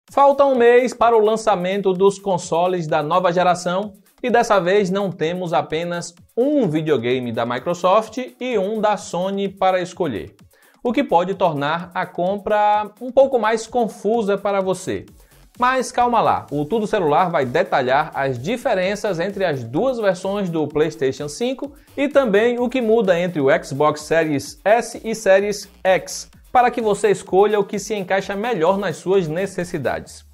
Falta um mês para o lançamento dos consoles da nova geração e dessa vez não temos apenas um videogame da Microsoft e um da Sony para escolher, o que pode tornar a compra um pouco mais confusa para você. Mas calma lá, o Tudo Celular vai detalhar as diferenças entre as duas versões do PlayStation 5 e também o que muda entre o Xbox Series S e Series X, para que você escolha o que se encaixa melhor nas suas necessidades.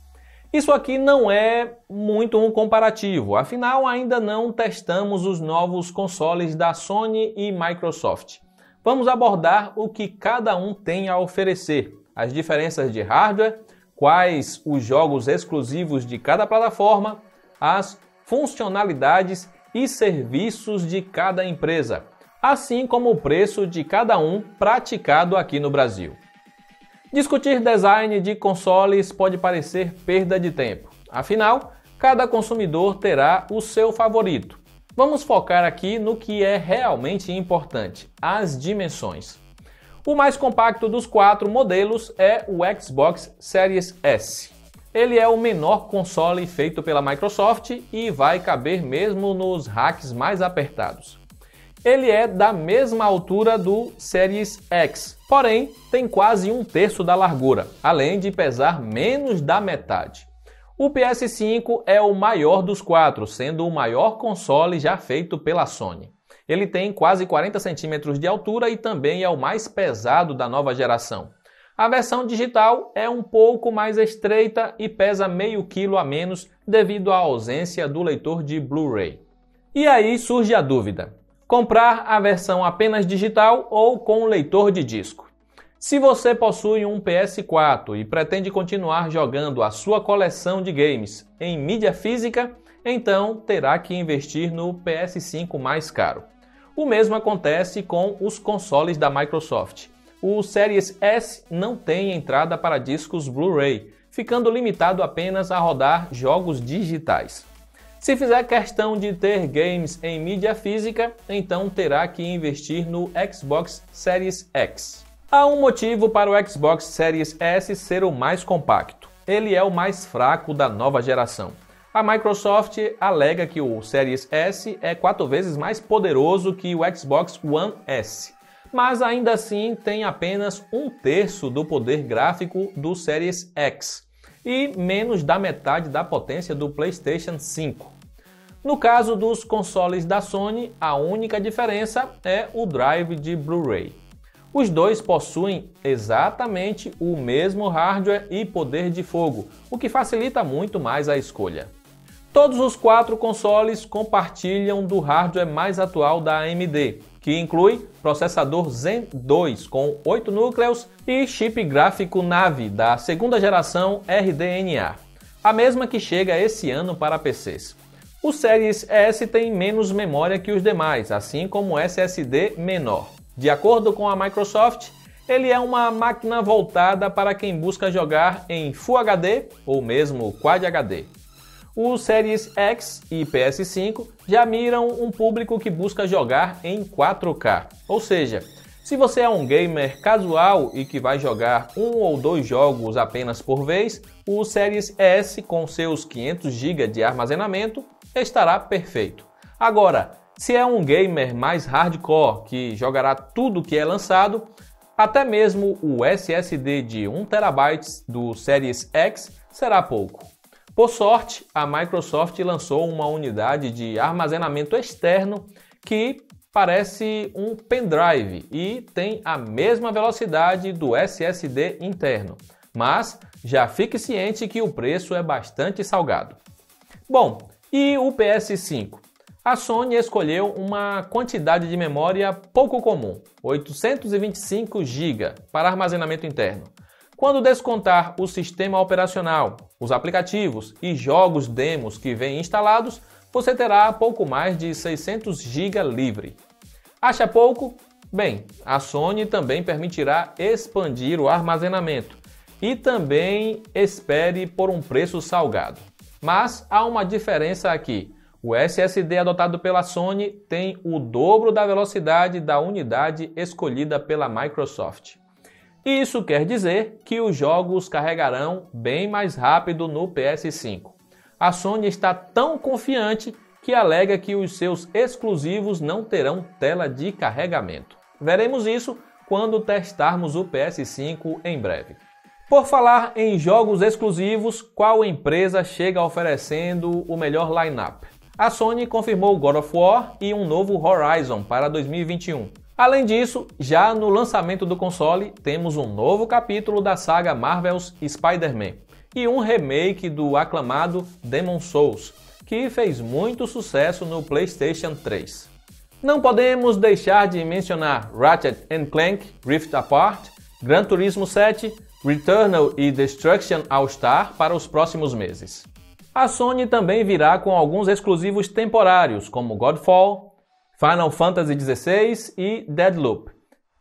Isso aqui não é muito um comparativo, afinal ainda não testamos os novos consoles da Sony e Microsoft. Vamos abordar o que cada um tem a oferecer, as diferenças de hardware, quais os jogos exclusivos de cada plataforma, as funcionalidades e serviços de cada empresa, assim como o preço de cada um praticado aqui no Brasil. Discutir design de consoles pode parecer perda de tempo, afinal, cada consumidor terá o seu favorito. Vamos focar aqui no que é realmente importante, as dimensões. O mais compacto dos 4 modelos é o Xbox Series S. Ele é o menor console feito pela Microsoft e vai caber mesmo nos racks mais apertados. Ele é da mesma altura do Series X, porém tem quase 1/3 da largura, além de pesar menos da metade. O PS5 é o maior dos 4, sendo o maior console já feito pela Sony. Ele tem quase 40 centímetros de altura e também é o mais pesado da nova geração. A versão digital é um pouco mais estreita e pesa meio quilo a menos devido à ausência do leitor de Blu-ray. E aí surge a dúvida: comprar a versão apenas digital ou com leitor de disco? Se você possui um PS4 e pretende continuar jogando a sua coleção de games em mídia física, então terá que investir no PS5 mais caro. O mesmo acontece com os consoles da Microsoft. O Series S não tem entrada para discos Blu-ray, ficando limitado apenas a rodar jogos digitais. Se fizer questão de ter games em mídia física, então terá que investir no Xbox Series X. Há um motivo para o Xbox Series S ser o mais compacto. Ele é o mais fraco da nova geração. A Microsoft alega que o Series S é 4 vezes mais poderoso que o Xbox One S, mas ainda assim tem apenas 1/3 do poder gráfico do Series X e menos da metade da potência do PlayStation 5. No caso dos consoles da Sony, a única diferença é o drive de Blu-ray. Os dois possuem exatamente o mesmo hardware e poder de fogo, o que facilita muito mais a escolha. Todos os 4 consoles compartilham do hardware mais atual da AMD, que inclui processador Zen 2 com 8 núcleos e chip gráfico Navi da segunda geração RDNA, a mesma que chega esse ano para PCs. O Series S tem menos memória que os demais, assim como SSD menor. De acordo com a Microsoft, ele é uma máquina voltada para quem busca jogar em Full HD ou mesmo Quad HD. O Series X e PS5 já miram um público que busca jogar em 4K. Ou seja, se você é um gamer casual e que vai jogar 1 ou 2 jogos apenas por vez, o Series S com seus 500 GB de armazenamento estará perfeito. Agora, se é um gamer mais hardcore que jogará tudo que é lançado, até mesmo o SSD de 1 TB do Series X será pouco. Por sorte, a Microsoft lançou uma unidade de armazenamento externo que parece um pendrive e tem a mesma velocidade do SSD interno, mas já fique ciente que o preço é bastante salgado. Bom, e o PS5? A Sony escolheu uma quantidade de memória pouco comum, 825 GB para armazenamento interno. Quando descontar o sistema operacional, os aplicativos e jogos demos que vêm instalados, você terá pouco mais de 600 GB livre. Acha pouco? Bem, a Sony também permitirá expandir o armazenamento e também espere por um preço salgado. Mas há uma diferença aqui. O SSD adotado pela Sony tem o dobro da velocidade da unidade escolhida pela Microsoft. Isso quer dizer que os jogos carregarão bem mais rápido no PS5. A Sony está tão confiante que alega que os seus exclusivos não terão tela de carregamento. Veremos isso quando testarmos o PS5 em breve. Por falar em jogos exclusivos, qual empresa chega oferecendo o melhor line-up? A Sony confirmou God of War e um novo Horizon para 2021. Além disso, já no lançamento do console, temos um novo capítulo da saga Marvel's Spider-Man e um remake do aclamado Demon's Souls, que fez muito sucesso no PlayStation 3. Não podemos deixar de mencionar Ratchet & Clank Rift Apart, Gran Turismo 7, Returnal e Destruction All-Star para os próximos meses. A Sony também virá com alguns exclusivos temporários, como Godfall, Final Fantasy XVI e Deadloop.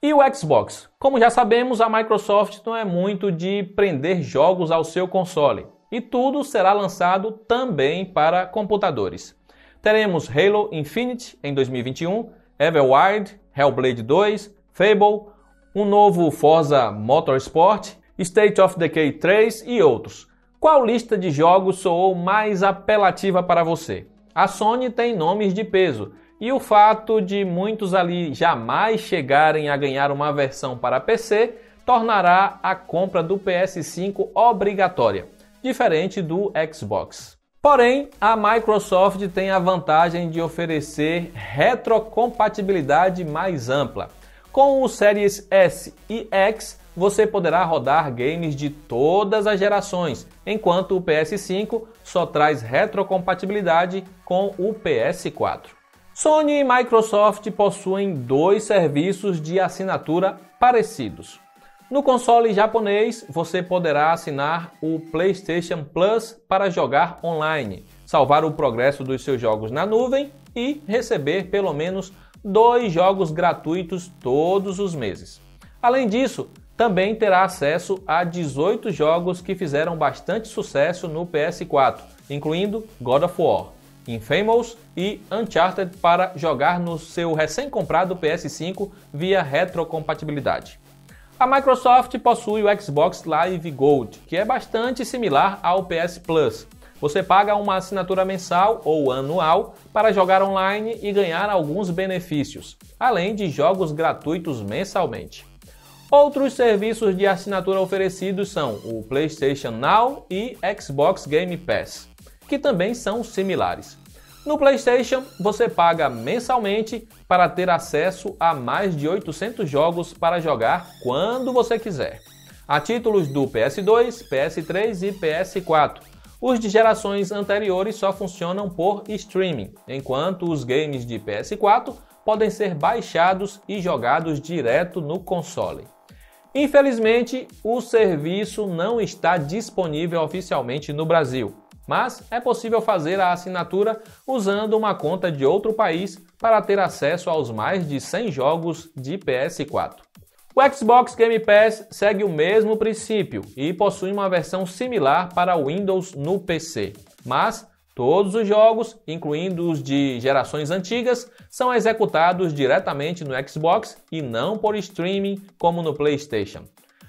E o Xbox? Como já sabemos, a Microsoft não é muito de prender jogos ao seu console, e tudo será lançado também para computadores. Teremos Halo Infinite em 2021, Everwild, Hellblade 2, Fable, um novo Forza Motorsport, State of Decay 3 e outros. Qual lista de jogos soou mais apelativa para você? A Sony tem nomes de peso, e o fato de muitos ali jamais chegarem a ganhar uma versão para PC tornará a compra do PS5 obrigatória, diferente do Xbox. Porém, a Microsoft tem a vantagem de oferecer retrocompatibilidade mais ampla. Com o Series S e X, você poderá rodar games de todas as gerações, enquanto o PS5 só traz retrocompatibilidade com o PS4. Sony e Microsoft possuem dois serviços de assinatura parecidos. No console japonês, você poderá assinar o PlayStation Plus para jogar online, salvar o progresso dos seus jogos na nuvem e receber pelo menos 2 jogos gratuitos todos os meses. Além disso, também terá acesso a 18 jogos que fizeram bastante sucesso no PS4, incluindo God of War, Infamous e Uncharted para jogar no seu recém-comprado PS5 via retrocompatibilidade. A Microsoft possui o Xbox Live Gold, que é bastante similar ao PS Plus. Você paga uma assinatura mensal ou anual para jogar online e ganhar alguns benefícios, além de jogos gratuitos mensalmente. Outros serviços de assinatura oferecidos são o PlayStation Now e Xbox Game Pass, que também são similares. No PlayStation, você paga mensalmente para ter acesso a mais de 800 jogos para jogar quando você quiser. Há títulos do PS2, PS3 e PS4. Os de gerações anteriores só funcionam por streaming, enquanto os games de PS4 podem ser baixados e jogados direto no console. Infelizmente, o serviço não está disponível oficialmente no Brasil, mas é possível fazer a assinatura usando uma conta de outro país para ter acesso aos mais de 100 jogos de PS4. O Xbox Game Pass segue o mesmo princípio e possui uma versão similar para Windows no PC, mas todos os jogos, incluindo os de gerações antigas, são executados diretamente no Xbox e não por streaming como no PlayStation.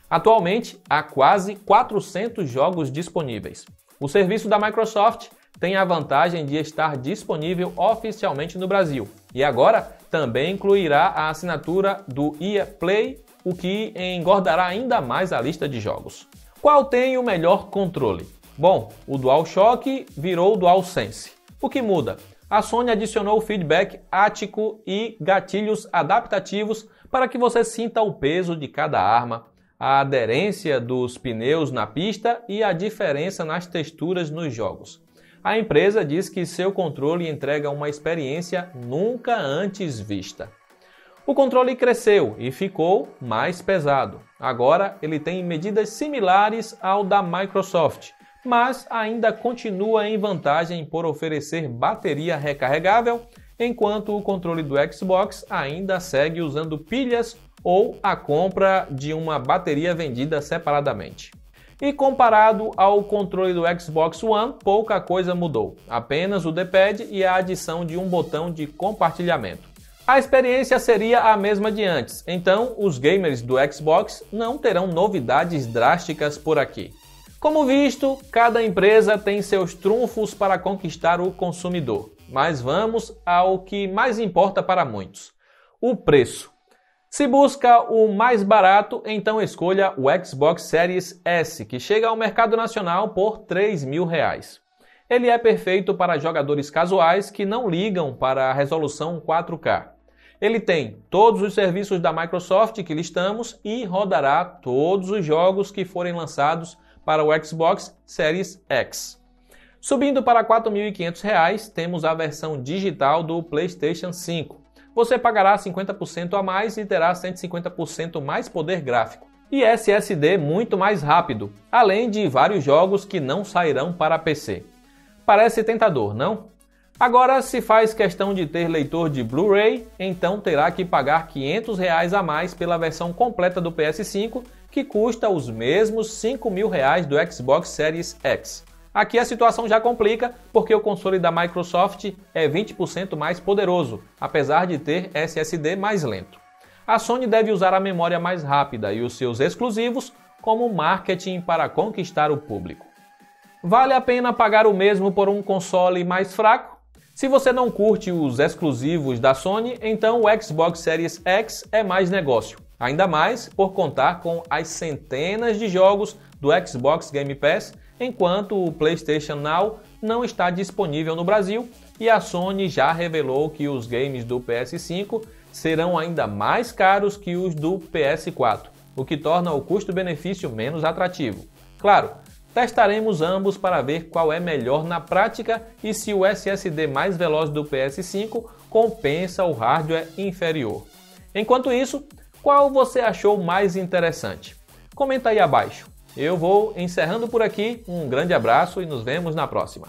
Atualmente, há quase 400 jogos disponíveis. O serviço da Microsoft tem a vantagem de estar disponível oficialmente no Brasil e agora também incluirá a assinatura do EA Play, o que engordará ainda mais a lista de jogos. Qual tem o melhor controle? Bom, o DualShock virou o DualSense. O que muda? A Sony adicionou feedback áptico e gatilhos adaptativos para que você sinta o peso de cada arma, a aderência dos pneus na pista e a diferença nas texturas nos jogos. A empresa diz que seu controle entrega uma experiência nunca antes vista. O controle cresceu e ficou mais pesado. Agora ele tem medidas similares ao da Microsoft, mas ainda continua em vantagem por oferecer bateria recarregável, enquanto o controle do Xbox ainda segue usando pilhas ou a compra de uma bateria vendida separadamente. E comparado ao controle do Xbox One, pouca coisa mudou, apenas o D-pad e a adição de um botão de compartilhamento. A experiência seria a mesma de antes, então os gamers do Xbox não terão novidades drásticas por aqui. Como visto, cada empresa tem seus trunfos para conquistar o consumidor, mas vamos ao que mais importa para muitos: o preço. Se busca o mais barato, então escolha o Xbox Series S, que chega ao mercado nacional por R$ 3.000. Ele é perfeito para jogadores casuais que não ligam para a resolução 4K. Ele tem todos os serviços da Microsoft que listamos e rodará todos os jogos que forem lançados para o Xbox Series X. Subindo para R$ 4.500, temos a versão digital do PlayStation 5. Você pagará 50% a mais e terá 150% mais poder gráfico. E SSD muito mais rápido, além de vários jogos que não sairão para PC. Parece tentador, não? Agora, se faz questão de ter leitor de Blu-ray, então terá que pagar R$ 500 a mais pela versão completa do PS5, que custa os mesmos R$ 5.000 do Xbox Series X. Aqui a situação já complica, porque o console da Microsoft é 20% mais poderoso, apesar de ter SSD mais lento. A Sony deve usar a memória mais rápida e os seus exclusivos como marketing para conquistar o público. Vale a pena pagar o mesmo por um console mais fraco? Se você não curte os exclusivos da Sony, então o Xbox Series X é mais negócio, ainda mais por contar com as centenas de jogos do Xbox Game Pass, enquanto o PlayStation Now não está disponível no Brasil e a Sony já revelou que os games do PS5 serão ainda mais caros que os do PS4, o que torna o custo-benefício menos atrativo. Claro, testaremos ambos para ver qual é melhor na prática e se o SSD mais veloz do PS5 compensa o hardware inferior. Enquanto isso, qual você achou mais interessante? Comenta aí abaixo. Eu vou encerrando por aqui, um grande abraço e nos vemos na próxima.